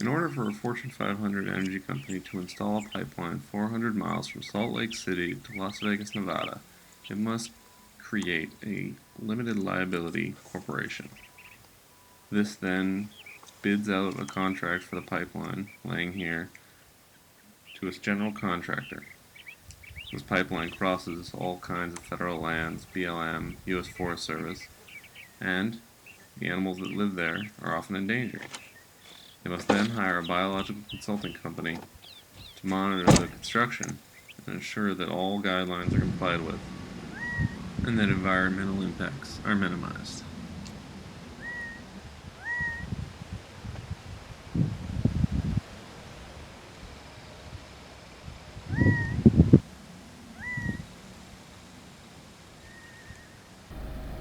In order for a Fortune 500 energy company to install a pipeline 400 miles from Salt Lake City to Las Vegas, Nevada, it must create a limited liability corporation. This then bids out a contract for the pipeline, laying here, to its general contractor. This pipeline crosses all kinds of federal lands, BLM, U.S. Forest Service, and the animals that live there are often endangered. They must then hire a biological consulting company to monitor the construction and ensure that all guidelines are complied with and that environmental impacts are minimized.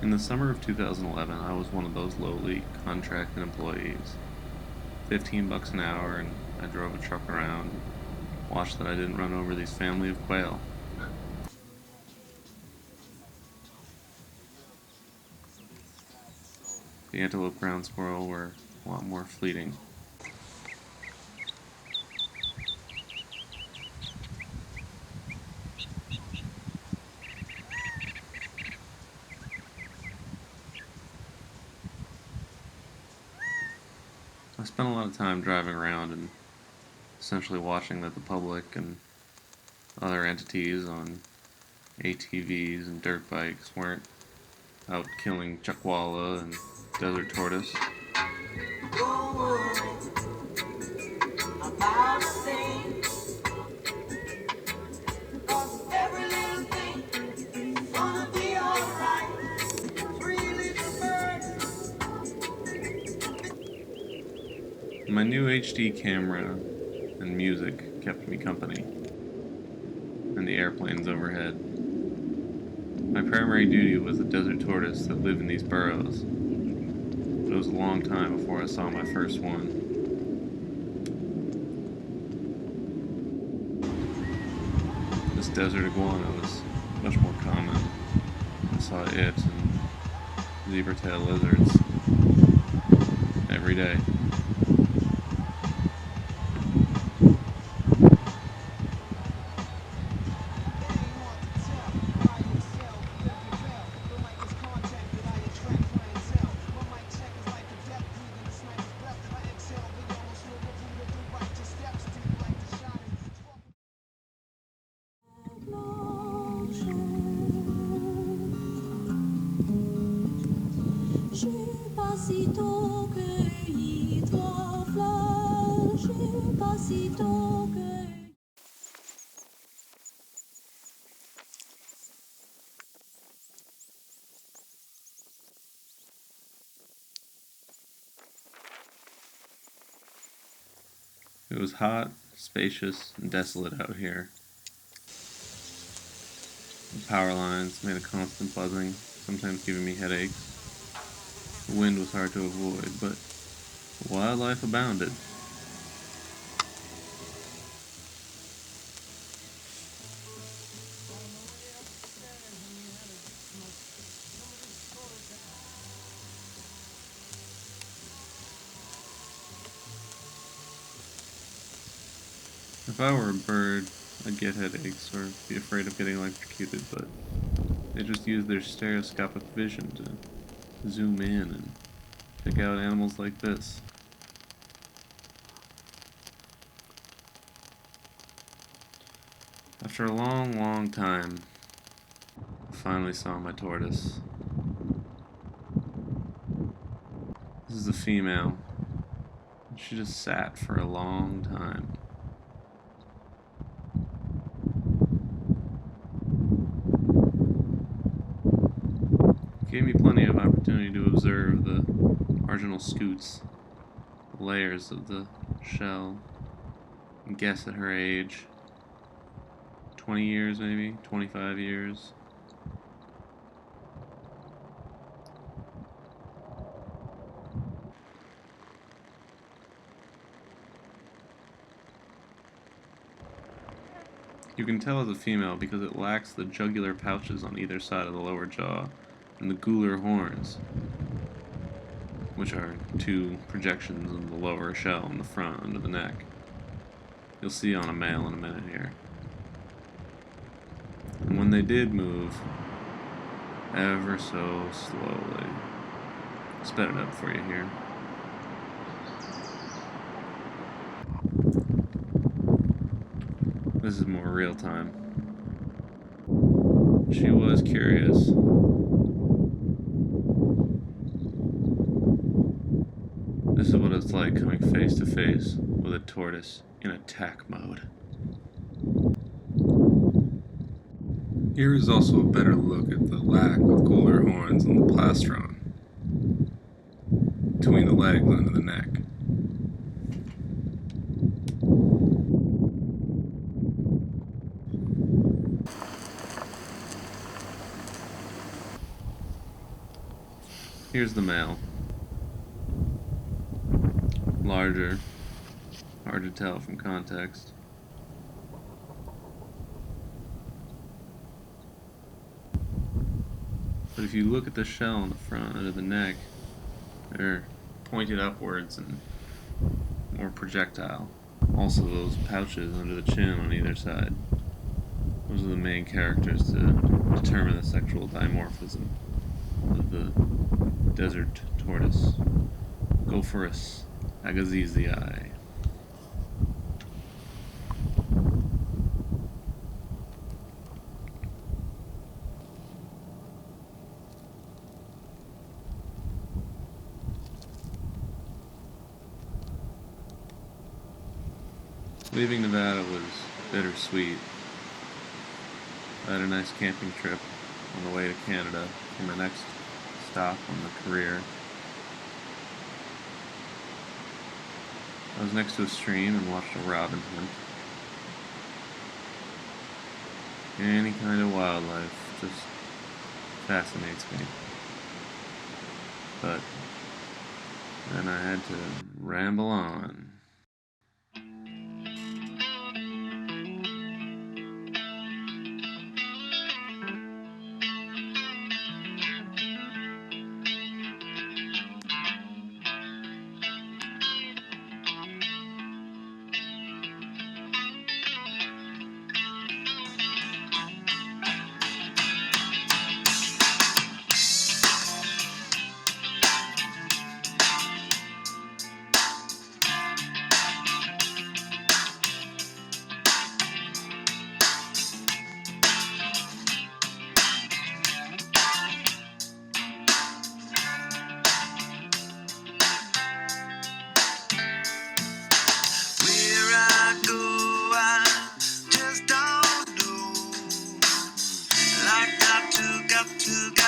In the summer of 2011, I was one of those lowly contracted employees. $15 an hour, and I drove a truck around and watched that I didn't run over these family of quail. The antelope ground squirrel were a lot more fleeting. I spent a lot of time driving around and essentially watching that the public and other entities on ATVs and dirt bikes weren't out killing chuckwalla and desert tortoise. My new HD camera and music kept me company, and the airplanes overhead. My primary duty was the desert tortoise that live in these burrows, but it was a long time before I saw my first one. This desert iguana was much more common. I saw it and zebra-tail lizards every day. It was hot, spacious, and desolate out here. The power lines made a constant buzzing, sometimes giving me headaches. The wind was hard to avoid, but wildlife abounded. If I were a bird, I'd get headaches or be afraid of getting electrocuted, but they just use their stereoscopic vision to zoom in and pick out animals like this. After a long, long time, I finally saw my tortoise. This is a female. She just sat for a long time. It gave me plenty of opportunity to observe the marginal scutes, the layers of the shell, and guess at her age. 20 years maybe, 25 years. You can tell as a female because it lacks the jugular pouches on either side of the lower jaw and the gular horns, which are two projections of the lower shell in the front under the neck. You'll see on a male in a minute here. And when they did move, ever so slowly, sped it up for you here. This is more real time. She was curious. This is what it's like coming face to face with a tortoise in attack mode. Here is also a better look at the lack of gular horns on the plastron between the legs under the neck. Here's the male. Larger, hard to tell from context. But if you look at the shell on the front under the neck, they're pointed upwards and more projectile. Also those pouches under the chin on either side. Those are the main characters to determine the sexual dimorphism of the desert tortoise. Gophorus agassizii. Leaving Nevada was bittersweet. I had a nice camping trip on the way to Canada for my next stop on the career. I was next to a stream and watched a robin hunt. Any kind of wildlife just fascinates me. But then I had to ramble on. Got to